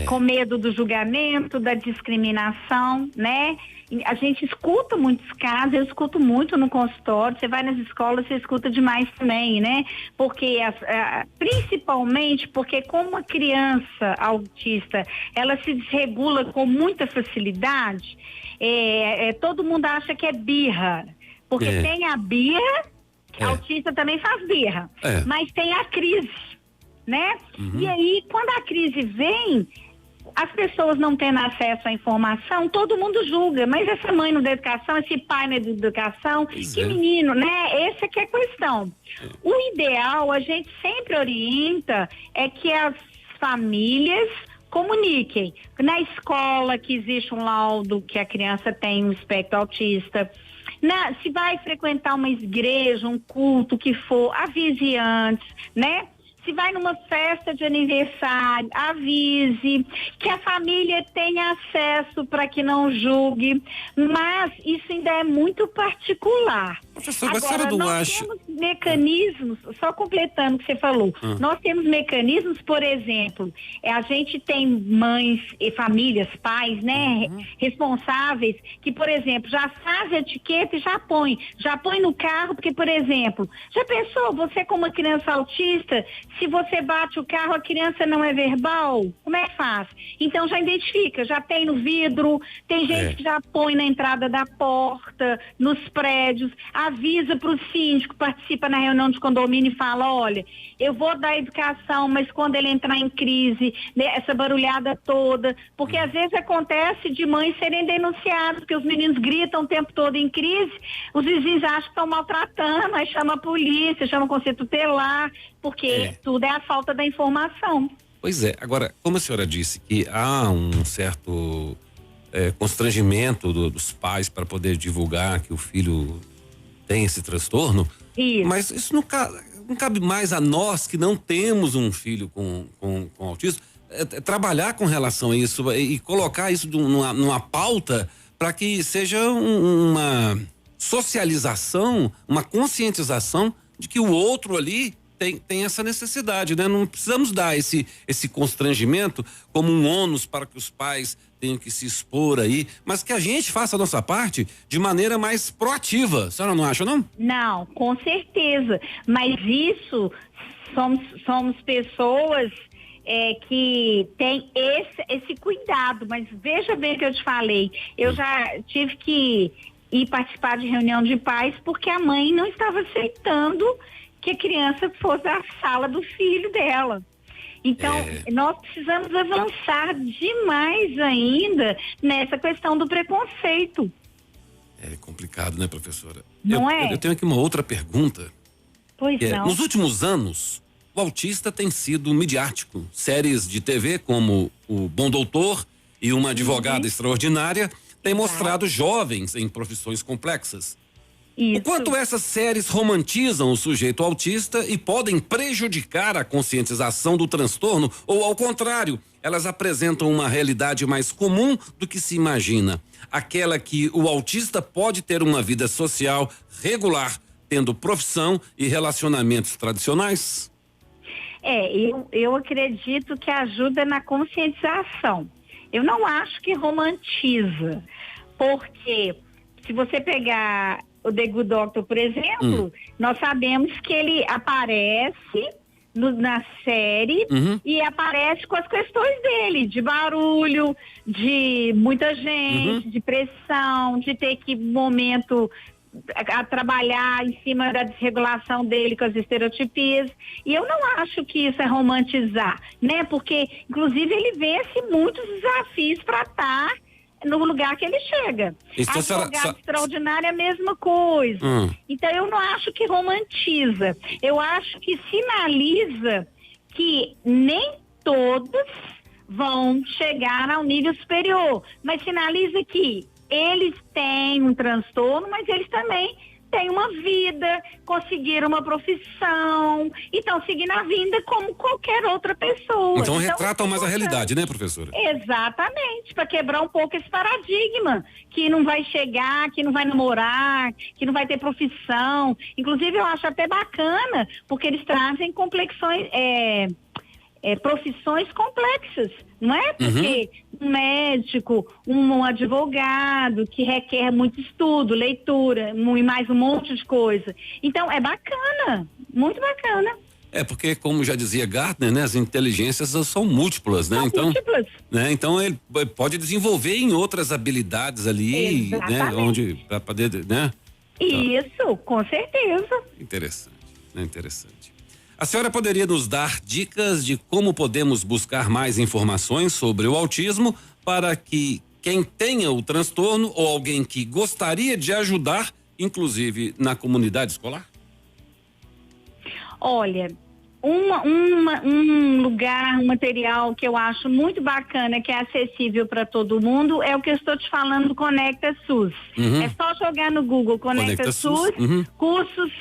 com medo do julgamento, da discriminação, né? A gente escuta muitos casos, eu escuto muito no consultório, você vai nas escolas, você escuta demais também, né? Porque, principalmente porque como a criança autista, ela se desregula com muita facilidade, todo mundo acha que é birra, porque tem a birra, autista também faz birra, mas tem a crise, né? E aí, quando a crise vem, as pessoas não tendo acesso à informação, todo mundo julga, mas essa mãe não dá educação, esse pai não dá educação, que menino, né? Essa que é a questão. O ideal, a gente sempre orienta, é que as famílias comuniquem. Na escola que existe um laudo que a criança tem um espectro autista, se vai frequentar uma igreja, um culto que for, avise antes, né? Se vai numa festa de aniversário, avise, que a família tenha acesso para que não julgue, mas isso ainda é muito particular. Professor, agora, nós temos mecanismos, só completando o que você falou, nós temos mecanismos, por exemplo, a gente tem mães e famílias, pais, né, responsáveis, que, por exemplo, já faz a etiqueta e já põe no carro, porque, por exemplo, já pensou, você como uma criança autista, se você bate o carro, a criança não é verbal, como é que faz? Então já identifica, já tem no vidro, tem gente que já põe na entrada da porta, nos prédios, avisa para o síndico, participa na reunião de condomínio e fala, olha, eu vou dar educação, mas quando ele entrar em crise, né, essa barulhada toda, porque às vezes acontece de mães serem denunciadas, porque os meninos gritam o tempo todo em crise, os vizinhos acham que estão maltratando, aí chama a polícia, chama o conselho tutelar, porque tudo é a falta da informação. Pois é, agora, como a senhora disse que há um certo constrangimento dos pais para poder divulgar que o filho tem esse transtorno, mas isso não cabe mais a nós que não temos um filho com autismo, trabalhar com relação a isso e colocar isso numa pauta para que seja uma socialização, uma conscientização de que o outro ali tem essa necessidade, né? Não precisamos dar esse constrangimento como um ônus para que os pais tenham que se expor aí, mas que a gente faça a nossa parte de maneira mais proativa. A senhora não acha, não? Não, com certeza. Mas isso, somos pessoas que têm esse cuidado. Mas veja bem o que eu te falei. Eu já tive que ir participar de reunião de pais porque a mãe não estava aceitando que a criança fosse à sala do filho dela. Então, nós precisamos avançar demais ainda nessa questão do preconceito. É complicado, né, professora? Não eu tenho aqui uma outra pergunta. Pois não. Nos últimos anos, o autista tem sido midiático. Séries de TV como O Bom Doutor e Uma Advogada Extraordinária têm mostrado jovens em profissões complexas. Isso. O quanto essas séries romantizam o sujeito autista e podem prejudicar a conscientização do transtorno ou, ao contrário, elas apresentam uma realidade mais comum do que se imagina. Aquela que o autista pode ter uma vida social regular, tendo profissão e relacionamentos tradicionais? Eu acredito que ajuda na conscientização. Eu não acho que romantiza, porque se você pegar o The Good Doctor, por exemplo, nós sabemos que ele aparece na série e aparece com as questões dele, de barulho, de muita gente, de pressão, de ter que momento a trabalhar em cima da desregulação dele com as estereotipias, e eu não acho que isso é romantizar, né? Porque, inclusive, ele vence muitos desafios para estar no lugar que ele chega. A Advogada Extraordinária é a mesma coisa. Então, eu não acho que romantiza. Eu acho que sinaliza que nem todos vão chegar ao nível superior, mas sinaliza que eles têm um transtorno, mas eles também têm uma vida, conseguiram uma profissão e estão seguindo a vida como qualquer outra pessoa. Então retratam mais a realidade, né, professora? Exatamente, para quebrar um pouco esse paradigma, que não vai chegar, que não vai namorar, que não vai ter profissão. Inclusive eu acho até bacana, porque eles trazem complexões, profissões complexas, não é? Porque um médico, um advogado que requer muito estudo, leitura e mais um monte de coisa. Então é bacana, muito bacana. Porque, como já dizia Gartner, né, as inteligências são múltiplas, né? Múltiplas. Né? Então ele pode desenvolver em outras habilidades ali, né? Onde para poder, né? Isso, com certeza. Interessante, né? Interessante. A senhora poderia nos dar dicas de como podemos buscar mais informações sobre o autismo para que quem tenha o transtorno ou alguém que gostaria de ajudar, inclusive na comunidade escolar? Olha, um lugar, um material que eu acho muito bacana, que é acessível para todo mundo, é o que eu estou te falando do Conecta SUS. É só jogar no Google Conecta SUS, cursos,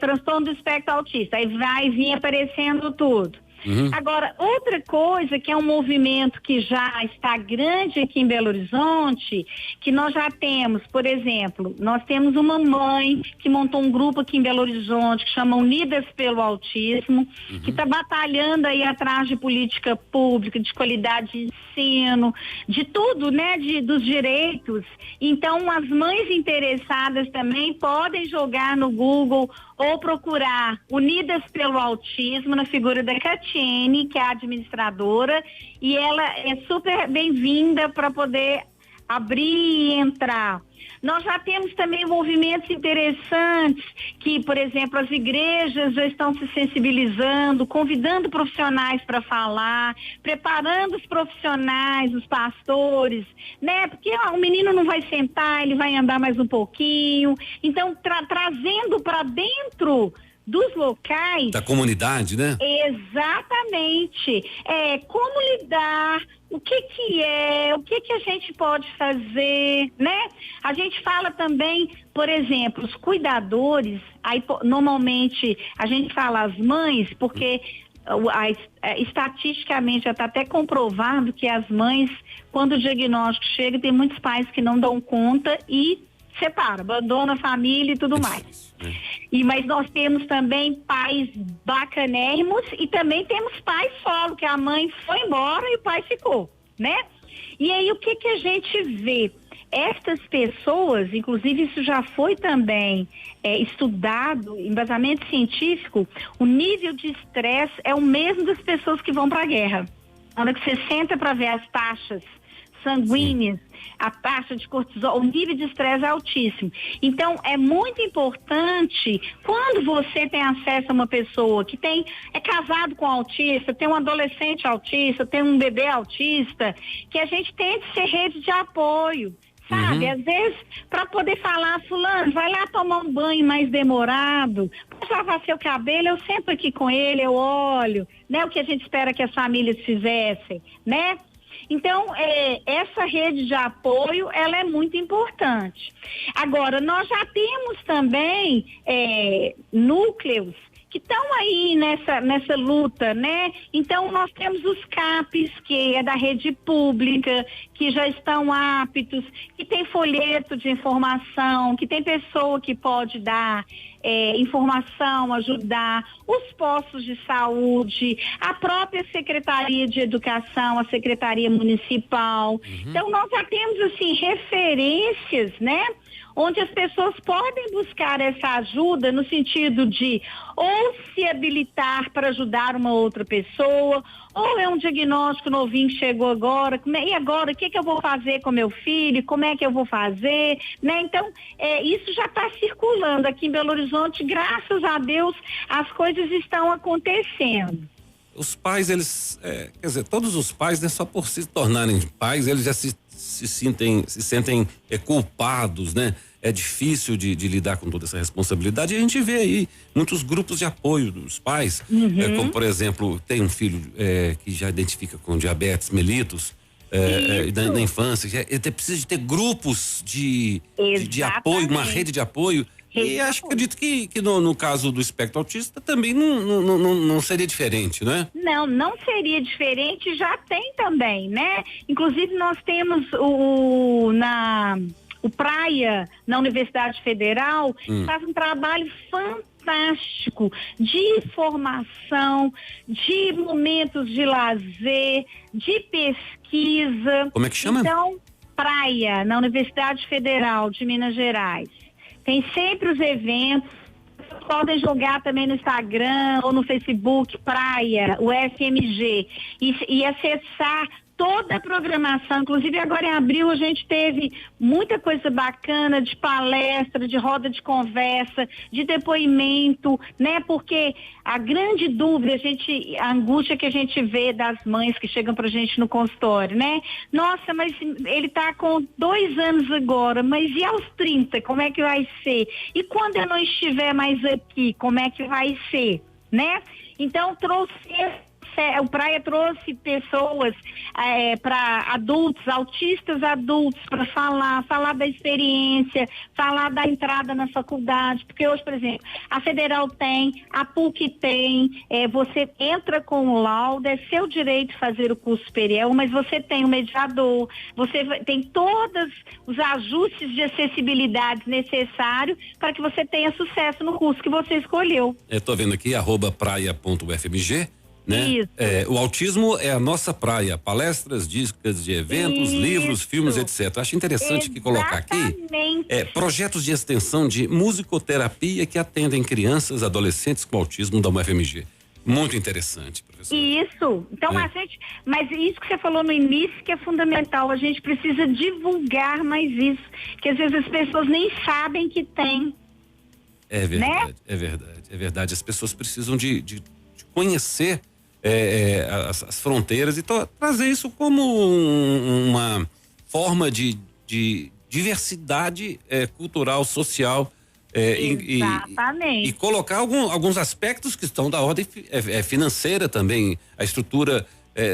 transtorno do espectro autista, aí vai vir aparecendo tudo. Agora, outra coisa que é um movimento que já está grande aqui em Belo Horizonte, que nós já temos, por exemplo, nós temos uma mãe que montou um grupo aqui em Belo Horizonte que chama Unidas pelo Autismo, que está batalhando aí atrás de política pública, de qualidade de ensino, de tudo, né, dos direitos. Então, as mães interessadas também podem jogar no Google ou procurar Unidas pelo Autismo na figura da Catiene, que é a administradora, e ela é super bem-vinda para poder abrir e entrar. Nós já temos também movimentos interessantes que, por exemplo, as igrejas já estão se sensibilizando, convidando profissionais para falar, preparando os profissionais, os pastores, né? Porque o menino não vai sentar, ele vai andar mais um pouquinho. Então, trazendo para dentro dos locais... Da comunidade, né? Exatamente. Como lidar, o que a gente pode fazer, né? A gente fala também, por exemplo, os cuidadores, aí normalmente a gente fala as mães, porque estatisticamente já está até comprovado que as mães, quando o diagnóstico chega, tem muitos pais que não dão conta e separa, abandona a família e tudo mais. Mas nós temos também pais bacanérrimos e também temos pais solo, que a mãe foi embora e o pai ficou, né? E aí o que a gente vê? Estas pessoas, inclusive isso já foi também estudado, embasamento científico, o nível de estresse é o mesmo das pessoas que vão para a guerra. Na hora que você senta para ver as taxas sanguíneas, a taxa de cortisol, o nível de estresse é altíssimo. Então, é muito importante, quando você tem acesso a uma pessoa que é casado com autista, tem um adolescente autista, tem um bebê autista, que a gente tente ser rede de apoio, sabe? Às vezes, para poder falar, fulano, vai lá tomar um banho mais demorado, pode lavar seu cabelo, eu sento aqui com ele, eu olho, né? O que a gente espera que as famílias fizessem, né? Então, essa rede de apoio, ela é muito importante. Agora, nós já temos também núcleos que estão aí nessa luta, né? Então, nós temos os CAPs, que é da rede pública, que já estão aptos, que tem folheto de informação, que tem pessoa que pode dar informação, ajudar, os postos de saúde, a própria Secretaria de Educação, a Secretaria Municipal. Então, nós já temos, assim, referências, né? Onde as pessoas podem buscar essa ajuda no sentido de ou se habilitar para ajudar uma outra pessoa, ou é um diagnóstico novinho que chegou agora, e agora, o que eu vou fazer com meu filho, como é que eu vou fazer, né? Então, isso já está circulando aqui em Belo Horizonte, graças a Deus, as coisas estão acontecendo. Os pais, eles, quer dizer, todos os pais, né, só por se tornarem pais, eles já se sentem culpados, né? É difícil de lidar com toda essa responsabilidade, e a gente vê aí muitos grupos de apoio dos pais, como por exemplo, tem um filho que já identifica com diabetes mellitus, na infância, precisa de ter grupos de apoio, uma rede de apoio. E acredito que no caso do espectro autista também não seria diferente, né? Não seria diferente, já tem também, né? Inclusive nós temos o Praia, na Universidade Federal, faz um trabalho fantástico fantástico de formação, de momentos de lazer, de pesquisa. Como é que chama? Então, Praia, na Universidade Federal de Minas Gerais. Tem sempre os eventos. Podem jogar também no Instagram ou no Facebook, Praia, o FMG, e acessar toda a programação. Inclusive agora em abril a gente teve muita coisa bacana de palestra, de roda de conversa, de depoimento, né? Porque a grande dúvida, a angústia que a gente vê das mães que chegam pra gente no consultório, né? Nossa, mas ele tá com 2 anos agora, mas e aos 30, como é que vai ser? E quando eu não estiver mais aqui, como é que vai ser, né? Então o Praia trouxe pessoas para adultos, autistas adultos, para falar da experiência, falar da entrada na faculdade, porque hoje, por exemplo, a Federal tem, a PUC tem, você entra com o laudo, é seu direito fazer o curso superior, mas você tem o mediador, você tem todos os ajustes de acessibilidade necessários para que você tenha sucesso no curso que você escolheu. Estou vendo aqui, @praia.ufmg. Né? O autismo é a nossa praia, palestras, dicas de eventos, livros, filmes, etc. Acho interessante que colocar aqui projetos de extensão de musicoterapia que atendem crianças, adolescentes com autismo da UFMG. Muito interessante, professor. Isso. Então mas isso que você falou no início que é fundamental, a gente precisa divulgar mais isso, que às vezes as pessoas nem sabem que tem. É verdade, né? É verdade. As pessoas precisam de conhecer as fronteiras e trazer isso como uma forma de diversidade cultural, social e colocar alguns aspectos que estão da ordem financeira também. A estrutura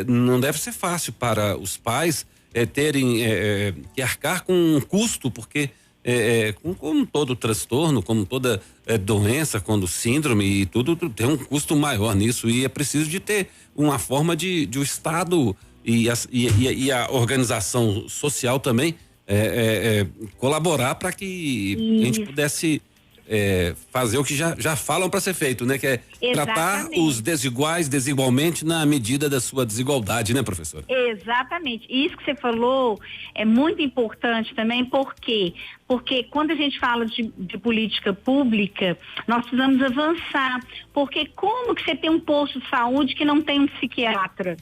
não deve ser fácil para os pais terem que arcar com um custo, porque como todo transtorno, como toda doença, quando síndrome e tudo tem um custo maior nisso, e é preciso de ter uma forma de o Estado e a organização social também colaborar para que a gente pudesse fazer o que já falam para ser feito, né? Que é tratar os desiguais desigualmente na medida da sua desigualdade, né, professora? Exatamente. Isso que você falou é muito importante também, porque quando a gente fala de política pública, nós precisamos avançar, porque como que você tem um posto de saúde que não tem um psiquiatra?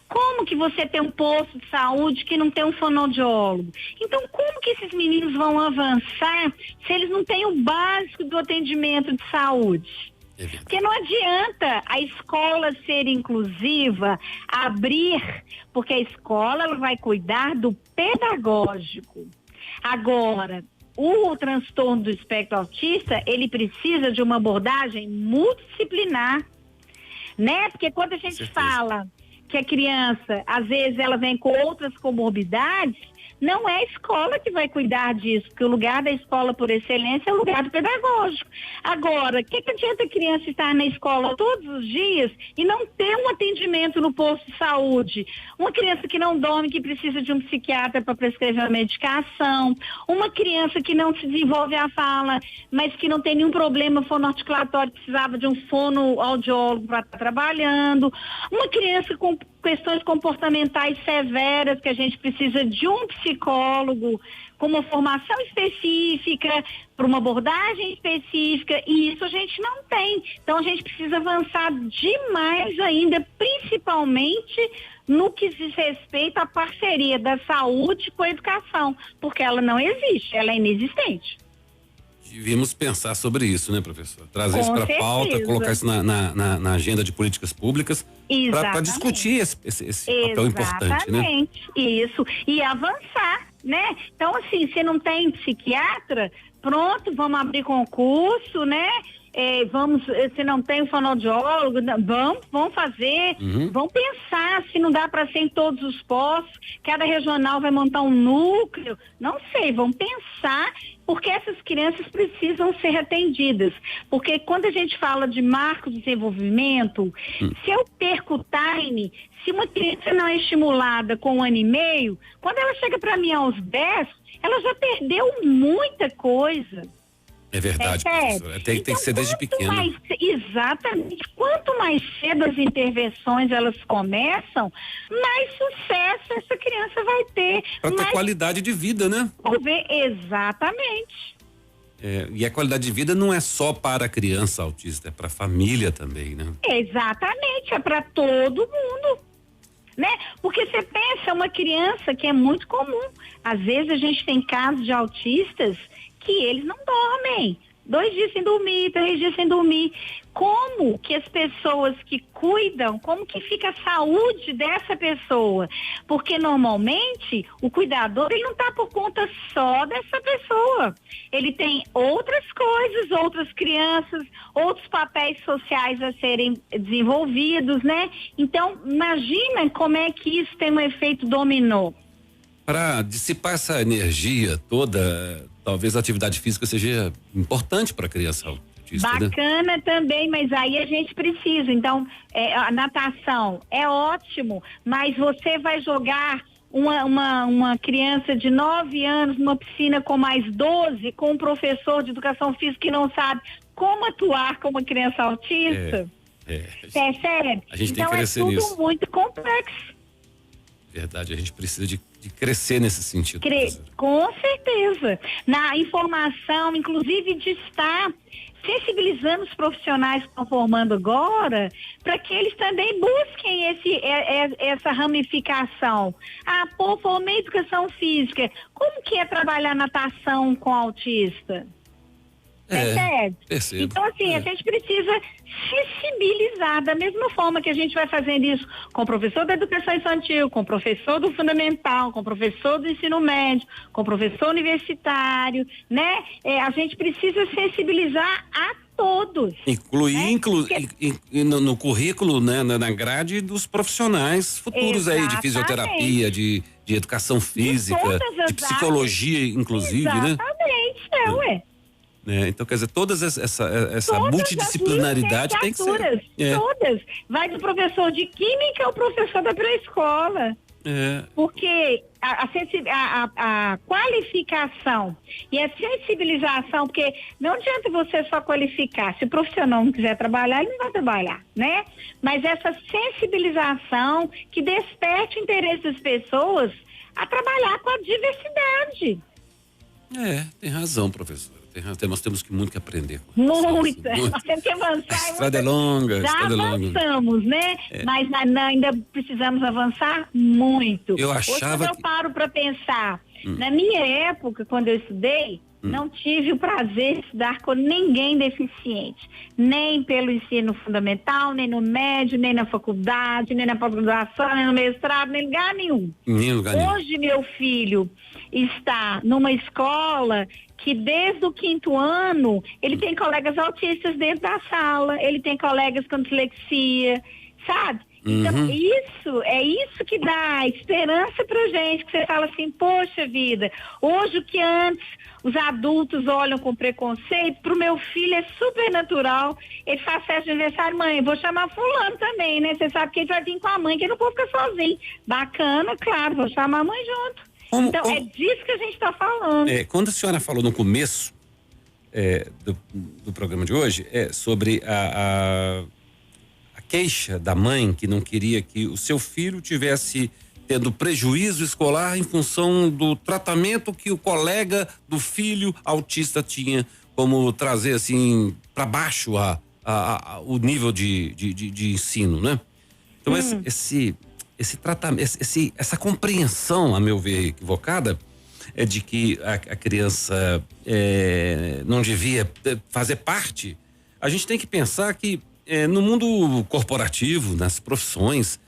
Como que você tem um posto de saúde que não tem um fonoaudiólogo? Então, como que esses meninos vão avançar se eles não têm o básico do atendimento de saúde? Porque não adianta a escola ser inclusiva, abrir, porque a escola ela vai cuidar do pedagógico. Agora, o transtorno do espectro autista, ele precisa de uma abordagem multidisciplinar, né? Porque quando a gente fala que a criança, às vezes, ela vem com outras comorbidades, não é a escola que vai cuidar disso, porque o lugar da escola por excelência é o lugar do pedagógico. Agora, o que adianta a criança estar na escola todos os dias e não ter um atendimento no posto de saúde? Uma criança que não dorme, que precisa de um psiquiatra para prescrever uma medicação, uma criança que não se desenvolve a fala, mas que não tem nenhum problema fonoarticulatório, precisava de um fonoaudiólogo para estar trabalhando, uma criança com questões comportamentais severas, que a gente precisa de um psicólogo com uma formação específica, para uma abordagem específica, e isso a gente não tem. Então a gente precisa avançar demais ainda, principalmente no que diz respeito à parceria da saúde com a educação, porque ela não existe, ela é inexistente. Devíamos pensar sobre isso, né, professor? Trazer isso para a pauta, colocar isso na agenda de políticas públicas para discutir esse papel importante, né? Exatamente, isso. E avançar, né? Então, assim, se não tem psiquiatra, pronto, vamos abrir concurso, né? Se não tem um fonoaudiólogo, vamos fazer, vamos pensar se não dá para ser em todos os postos, cada regional vai montar um núcleo, não sei, vamos pensar, porque essas crianças precisam ser atendidas, porque quando a gente fala de marco de desenvolvimento, se eu perco o time, se uma criança não é estimulada com 1 ano e meio, quando ela chega para mim aos 10, ela já perdeu muita coisa. É verdade, professora. Tem que ser desde pequeno. Exatamente. Quanto mais cedo as intervenções elas começam, mais sucesso essa criança vai ter. Para ter qualidade de vida, né? Exatamente. E a qualidade de vida não é só para a criança autista, é para a família também, né? Exatamente, é para todo mundo. Né? Porque você pensa, uma criança que é muito comum. Às vezes a gente tem casos de autistas que eles não dormem. 2 dias sem dormir, 3 dias sem dormir. Como que as pessoas que cuidam, como que fica a saúde dessa pessoa? Porque normalmente o cuidador, ele não está por conta só dessa pessoa. Ele tem outras coisas, outras crianças, outros papéis sociais a serem desenvolvidos, né? Então, imagina como é que isso tem um efeito dominó. Para dissipar essa energia toda, talvez a atividade física seja importante para a criança autista. Bacana, né? Também, mas aí a gente precisa. Então, a natação é ótimo, mas você vai jogar uma criança de 9 anos numa piscina com mais 12, com um professor de educação física que não sabe como atuar com uma criança autista? Percebe? A gente então tem que crescer tudo nisso. Muito complexo. Verdade, a gente precisa de crescer nesse sentido. Com certeza. Na informação, inclusive de estar sensibilizando os profissionais que estão formando agora, para que eles também busquem essa ramificação. Formei educação física. Como que é trabalhar natação com autista? Percebo. Então, assim, a gente precisa sensibilizar da mesma forma que a gente vai fazendo isso com o professor da educação infantil, com o professor do fundamental, com o professor do ensino médio, com o professor universitário, né? A gente precisa sensibilizar a todos. Incluir no currículo, né, na grade dos profissionais futuros. Exatamente. Aí de fisioterapia, de educação física, de psicologia, inclusive, exatamente, né? Ué. Então, quer dizer, todas essa multidisciplinaridade tem que ser. Todas. Vai do professor de química ao professor da pré-escola. Porque a qualificação e a sensibilização, porque não adianta você só qualificar. Se o profissional não quiser trabalhar, ele não vai trabalhar, né? Mas essa sensibilização que desperte o interesse das pessoas a trabalhar com a diversidade. Tem razão, professor. Nós temos muito que aprender. Nós temos que avançar. A estrada é longa. Já avançamos, né? Mas ainda precisamos avançar muito. Hoje, quando eu paro para pensar, na minha época, quando eu estudei, não tive o prazer de estudar com ninguém deficiente, nem pelo ensino fundamental, nem no médio, nem na faculdade, nem na pós-graduação, nem no mestrado, nem em lugar nenhum. Hoje meu filho está numa escola que desde o 5º ano ele tem colegas autistas dentro da sala, ele tem colegas com dislexia, sabe? Então, isso que dá esperança pra gente, que você fala assim, poxa vida, hoje o que antes os adultos olham com preconceito, pro meu filho é super natural, ele faz festa de aniversário, mãe, vou chamar fulano também, né? Você sabe que ele vai vir com a mãe, que ele não pode ficar sozinho. Bacana, claro, vou chamar a mãe junto. É disso que a gente está falando. Quando a senhora falou no começo do programa de hoje, sobre a queixa da mãe que não queria que o seu filho tivesse tendo prejuízo escolar em função do tratamento que o colega do filho autista tinha, como trazer assim para baixo o nível de ensino, né? Então esse tratamento, essa compreensão, a meu ver, equivocada, é de que a criança não devia fazer parte. A gente tem que pensar que no mundo corporativo, nas profissões,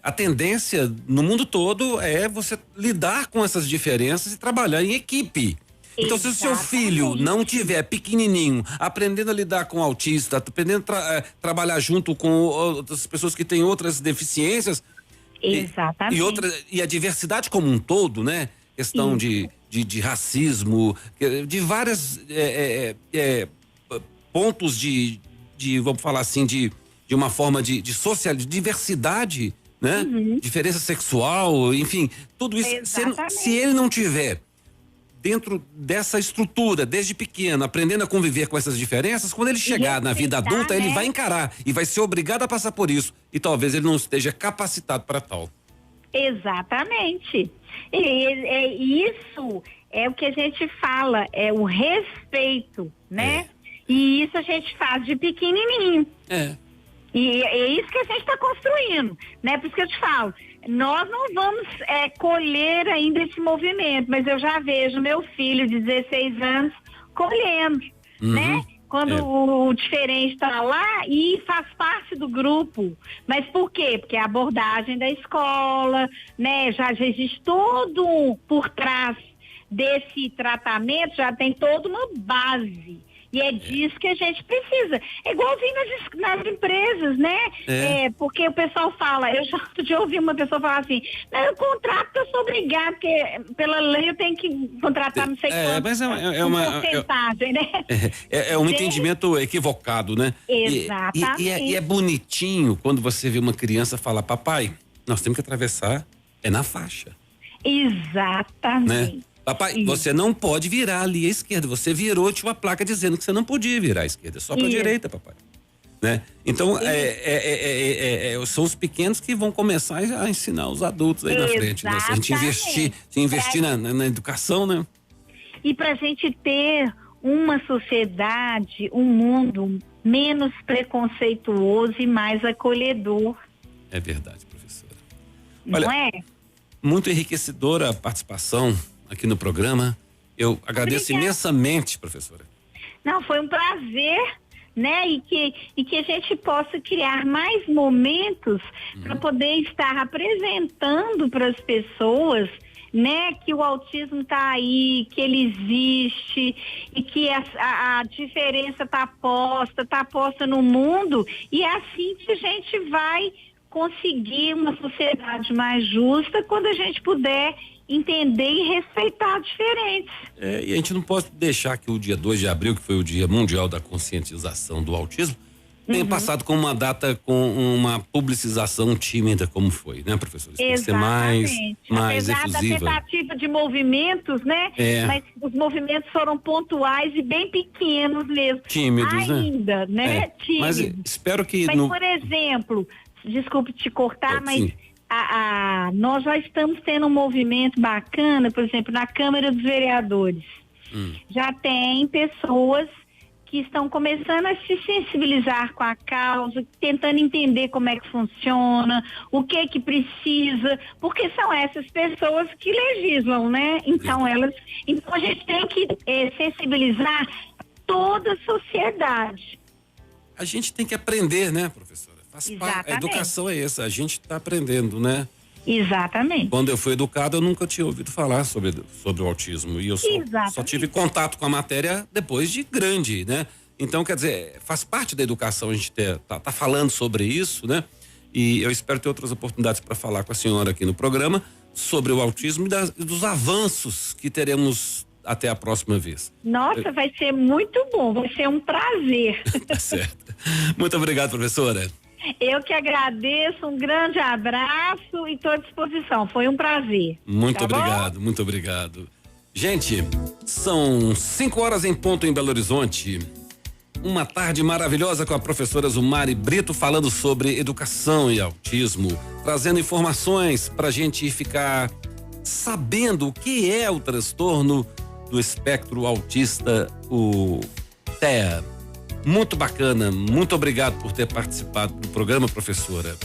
a tendência no mundo todo é você lidar com essas diferenças e trabalhar em equipe. Então, se o seu filho não tiver pequenininho, aprendendo a lidar com autista, aprendendo a trabalhar junto com outras pessoas que têm outras deficiências, exatamente. E a diversidade como um todo, né? Questão de racismo, de várias pontos de vamos falar assim, de uma forma de social, de diversidade, né? Diferença sexual, enfim, tudo isso. Se ele não tiver dentro dessa estrutura, desde pequeno, aprendendo a conviver com essas diferenças, quando ele chegar na vida adulta, ele vai encarar e vai ser obrigado a passar por isso. E talvez ele não esteja capacitado para tal. Exatamente. E isso é o que a gente fala, é o respeito, né? E isso a gente faz de pequenininho. E é isso que a gente está construindo, né? Por isso que eu te falo, nós não vamos colher ainda esse movimento, mas eu já vejo meu filho de 16 anos colhendo, né? Quando o diferente está lá e faz parte do grupo. Mas por quê? Porque a abordagem da escola, né? Já existe todo por trás desse tratamento, já tem toda uma base. E é disso que a gente precisa. É igualzinho nas empresas, né? Porque o pessoal fala, eu já outro dia ouvi uma pessoa falar assim, o contrato eu sou obrigado, porque pela lei eu tenho que contratar não sei quanto. Mas é uma porcentagem, né? É um entendimento equivocado, né? Exatamente. E é bonitinho quando você vê uma criança falar, papai, nós temos que atravessar, na faixa. Exatamente. Né? Papai, você não pode virar ali à esquerda. Você virou, tinha uma placa dizendo que você não podia virar à esquerda, só para a direita, papai. Né? Então, são os pequenos que vão começar a ensinar os adultos aí na frente. Né? Se a gente investir na educação, né? E para a gente ter uma sociedade, um mundo menos preconceituoso e mais acolhedor. É verdade, professora. Não é? Muito enriquecedora a participação aqui no programa. Eu agradeço imensamente, professora. Não, foi um prazer, né? E que a gente possa criar mais momentos para poder estar apresentando para as pessoas, né? Que o autismo está aí, que ele existe e que a diferença está posta no mundo, e é assim que a gente vai conseguir uma sociedade mais justa quando a gente puder entender e respeitar diferentes. E a gente não pode deixar que o dia 2 de abril, que foi o Dia Mundial da Conscientização do Autismo, tenha passado com uma data com uma publicização tímida como foi, né, professor? Tem que ser mais Apesar efusiva. da tentativa de movimentos, né? Mas os movimentos foram pontuais e bem pequenos mesmo. Tímidos, ainda, né? Tímidos. Mas espero que... Mas, por exemplo, desculpe te cortar, mas nós já estamos tendo um movimento bacana, por exemplo, na Câmara dos Vereadores. Já tem pessoas que estão começando a se sensibilizar com a causa, tentando entender como é que funciona, o que precisa, porque são essas pessoas que legislam, né? Então a gente tem que sensibilizar toda a sociedade. A gente tem que aprender, né, professora? A educação é essa, a gente está aprendendo, né? Exatamente. Quando eu fui educado, eu nunca tinha ouvido falar sobre o autismo, e eu só tive contato com a matéria depois de grande, né? Então, quer dizer, faz parte da educação a gente tá falando sobre isso, né? E eu espero ter outras oportunidades para falar com a senhora aqui no programa sobre o autismo e dos avanços que teremos até a próxima vez. Nossa, vai ser muito bom, vai ser um prazer. Tá certo. Muito obrigado, professora. Eu que agradeço, um grande abraço e estou à disposição, foi um prazer. Muito obrigado, muito obrigado. Gente, são 5 horas em ponto em Belo Horizonte. Uma tarde maravilhosa com a professora Zumari Brito falando sobre educação e autismo, trazendo informações para a gente ficar sabendo o que é o transtorno do espectro autista, o TEA. Muito bacana, muito obrigado por ter participado do programa, professora.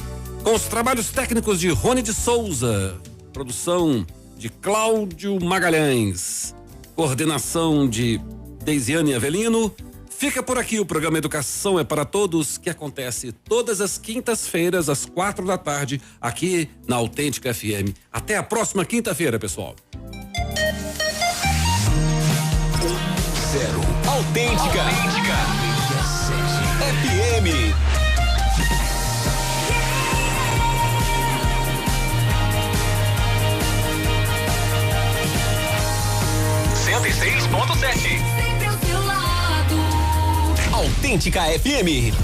Com os trabalhos técnicos de Rony de Souza, produção de Cláudio Magalhães, coordenação de Deisiane Avelino. Fica por aqui o programa Educação é para Todos, que acontece todas as quintas-feiras, às 4 da tarde, aqui na Autêntica FM. Até a próxima quinta-feira, pessoal. 0 Autêntica FM. Sempre ao seu lado. Autêntica FM.